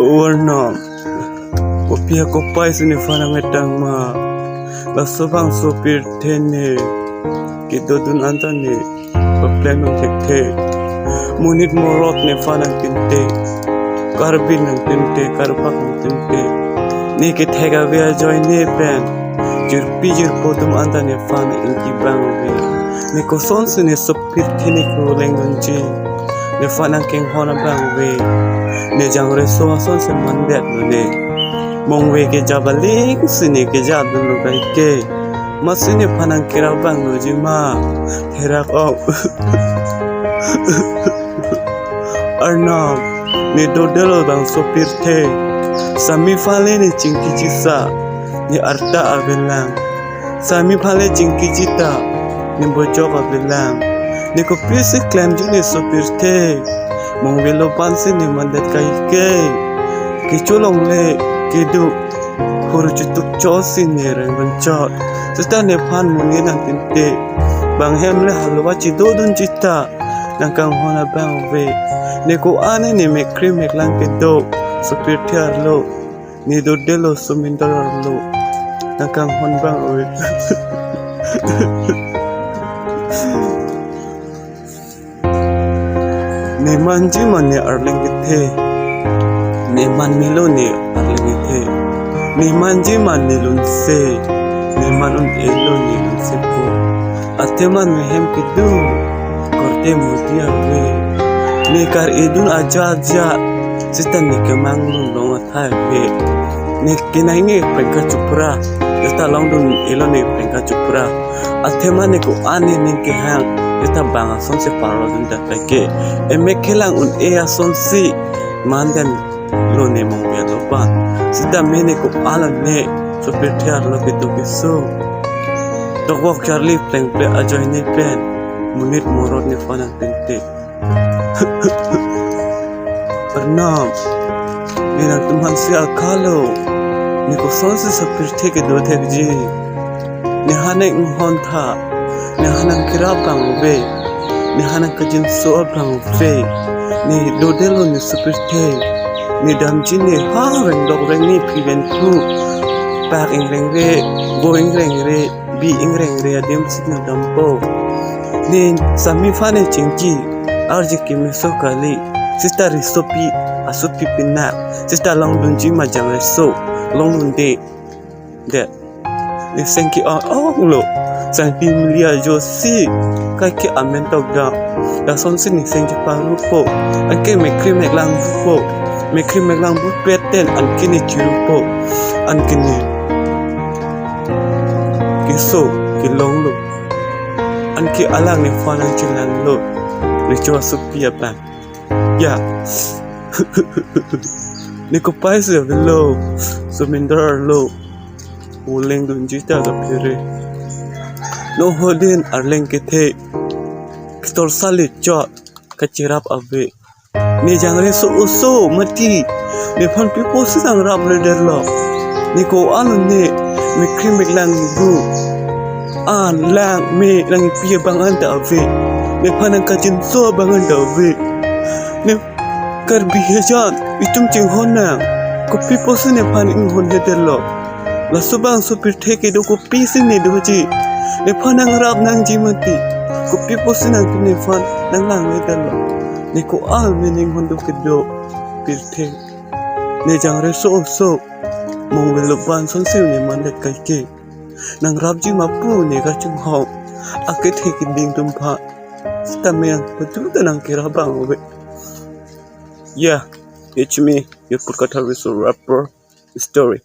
Warna Kopia kopai sini fana ngetang ma la sobang sopir tene kita dun antane paplenong tekte munit morot ne fana tinte karbin nang tinte karpak nang tinte ne ke thega via join ne pen jir pijir podum antane fana inki bang ve ne ko son sine sopir tene ko lengonji ne fana keng hona bang ve ne jangre so son se mandet ne mongwe ke jabalik sini ke jabdun lo kai ke masini panang kira bang lo jima herak au arnab ni dodelo bang sopir the sami fale ni cingki cisa ni arta abelang sami fale cingki cita ni bojok abelang ni ko pisi klaim jini sopir the mongwe lo pansi ni mandet kai ke kiculong le kidu huru jutuk chosi nere mencot sesta nepan muni nang tinte bang hem le halwa cido dun cita nang kang hona bang ve neko ane ne me krim mek lang kido supir tiar lo ni do delo sumindar lo nang kang hon bang ve ne manji mane arleng kithe ne man milo ne arlengithe ne manji man nilun se ne manun elo nilun se ko ateman mehem kidu korte mutia we ne kar edun aja sitan ne kemang long athai we ne kinai ne preka chupra esta longdun elo ne preka chupra ateman ne ko ane ne ke hang esta banga son se parlo dun da ke emekelang un e ason si mandan lo ne mong ya lo ba sita mene ko ala ne so pertiar lo ke to ke so to wo charlie pleng pe ajoy ne pen munit morot ne fana tente pernam ni na tumhan se akalo ni ko son se so perti ke do thek ji ni hane hon tha ni hanan kira bang ve ni hanan kajin so bang ve ni do delo ni super te ni dam jine ha reng dok reng ni prevent ku pak ing reng re go ing reng re bi ing reng re adem sit na dampo ni sami fane chingji arji ki meso kali sister risopi asupi pinna sister long dunji ma jang so long dunde de ni senki on lo santi milia josi kaki amen tok da son sin ni senki paru po ake me krim mek lang po me krim mek lang bu peten an kini chiru po an kini kiso kilong lo an ki alang ni falang chilan lo ni cho supia ban ya ni ko paise lo sumindar lo uleng dun jita ga pire no hodin arleng kethe kistor salit chot kachirap ave ni jangre so uso mati ni phan pipo sang rap reder lo ni ko anu ne mi krim lang bu an lang me lang pia bangan da ave ni phan ka jin so bangan da ave ni kar bihejan itum ching hona ko pipo ne phan ing hon heder lo la subang supir theke do ko pising ne do ji ne phanang rap nang jimati ko pipo sinang ne phan nang lang me dalo ne ko al mening hondu kedo pirthe ne jangre so mong welo ban son sew ne man le kai ke nang rap ji ma pu ne ga chung ho ake theki ding tum pha stameng patu nang kira bang we yeah it's me your Purkata rapper story